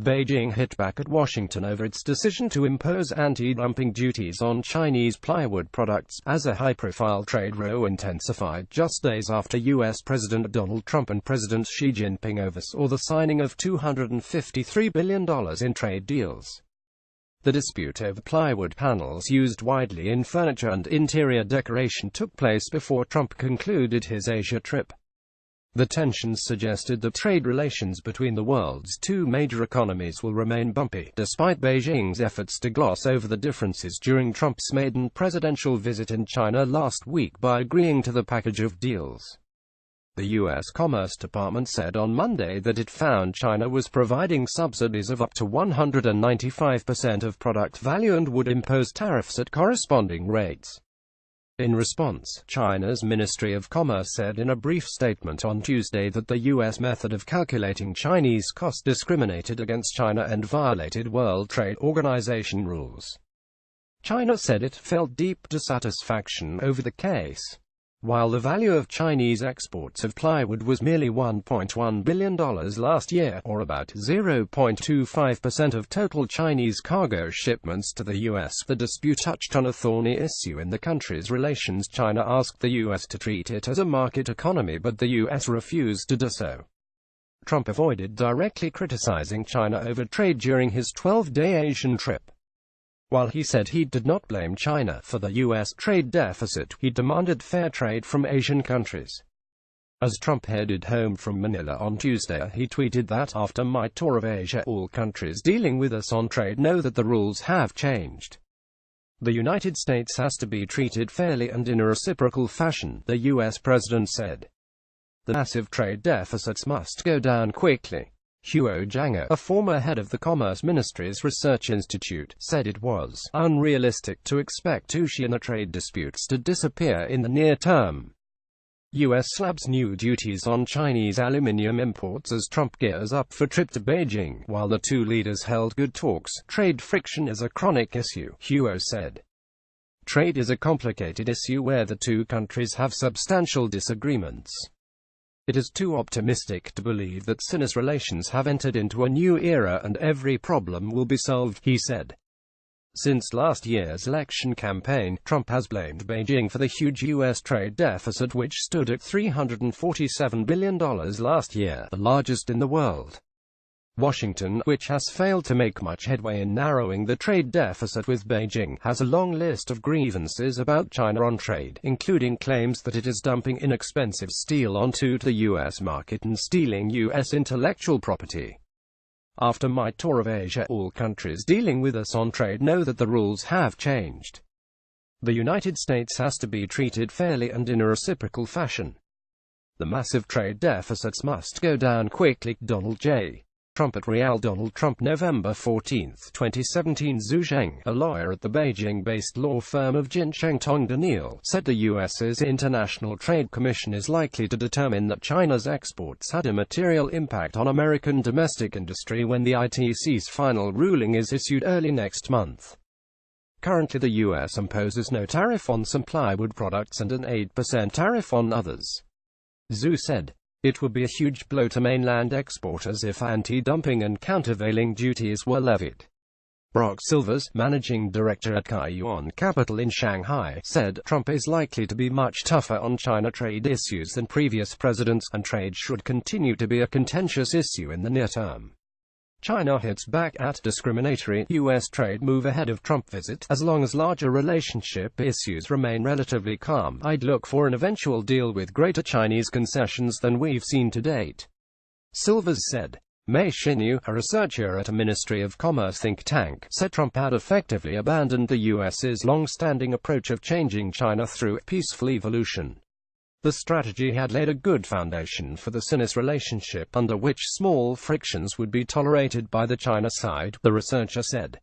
Beijing hit back at Washington over its decision to impose anti-dumping duties on Chinese plywood products, as a high-profile trade row intensified just days after U.S. President Donald Trump and President Xi Jinping oversaw the signing of $253 billion in trade deals. The dispute over plywood panels used widely in furniture and interior decoration took place before Trump concluded his Asia trip. The tensions suggested that trade relations between the world's two major economies will remain bumpy, despite Beijing's efforts to gloss over the differences during Trump's maiden presidential visit in China last week by agreeing to the package of deals. The U.S. Commerce Department said on Monday that it found China was providing subsidies of up to 195% of product value and would impose tariffs at corresponding rates. In response, China's Ministry of Commerce said in a brief statement on Tuesday that the U.S. method of calculating Chinese costs discriminated against China and violated World Trade Organization rules. China said it felt deep dissatisfaction over the case. While the value of Chinese exports of plywood was merely $1.1 billion last year, or about 0.25% of total Chinese cargo shipments to the U.S., the dispute touched on a thorny issue in the country's relations. China asked the U.S. to treat it as a market economy, but the U.S. refused to do so. Trump avoided directly criticizing China over trade during his 12-day Asian trip. While he said he did not blame China for the U.S. trade deficit, he demanded fair trade from Asian countries. As Trump headed home from Manila on Tuesday, he tweeted that, "After my tour of Asia, all countries dealing with us on trade know that the rules have changed. The United States has to be treated fairly and in a reciprocal fashion," the U.S. president said. "The massive trade deficits must go down quickly." Huo Zhang, a former head of the Commerce Ministry's Research Institute, said it was unrealistic to expect China trade disputes to disappear in the near term. U.S. slabs new duties on Chinese aluminum imports as Trump gears up for trip to Beijing. While the two leaders held good talks, trade friction is a chronic issue, Huo said. Trade is a complicated issue where the two countries have substantial disagreements. It is too optimistic to believe that Sino-US relations have entered into a new era and every problem will be solved, he said. Since last year's election campaign, Trump has blamed Beijing for the huge U.S. trade deficit, which stood at $347 billion last year, the largest in the world. Washington, which has failed to make much headway in narrowing the trade deficit with Beijing, has a long list of grievances about China on trade, including claims that it is dumping inexpensive steel onto the U.S. market and stealing U.S. intellectual property. "After my tour of Asia, all countries dealing with us on trade know that the rules have changed. The United States has to be treated fairly and in a reciprocal fashion. The massive trade deficits must go down quickly." Donald J. Trump at Real. Donald Trump, November 14, 2017. Zhu Zheng, a lawyer at the Beijing-based law firm of Jincheng Tong Daniel, said the U.S.'s International Trade Commission is likely to determine that China's exports had a material impact on American domestic industry when the ITC's final ruling is issued early next month. Currently, the U.S. imposes no tariff on some plywood products and an 8% tariff on others. Zhu said, "It would be a huge blow to mainland exporters if anti-dumping and countervailing duties were levied." Brock Silvers, managing director at Kaiyuan Capital in Shanghai, said, "Trump is likely to be much tougher on China trade issues than previous presidents, and trade should continue to be a contentious issue in the near term." China hits back at discriminatory U.S. trade move ahead of Trump visit. "As long as larger relationship issues remain relatively calm, I'd look for an eventual deal with greater Chinese concessions than we've seen to date," Silvers said. Mei Xinyu, a researcher at a Ministry of Commerce think tank, said Trump had effectively abandoned the U.S.'s long-standing approach of changing China through peaceful evolution. The strategy had laid a good foundation for the Sino-US relationship, under which small frictions would be tolerated by the China side, the researcher said.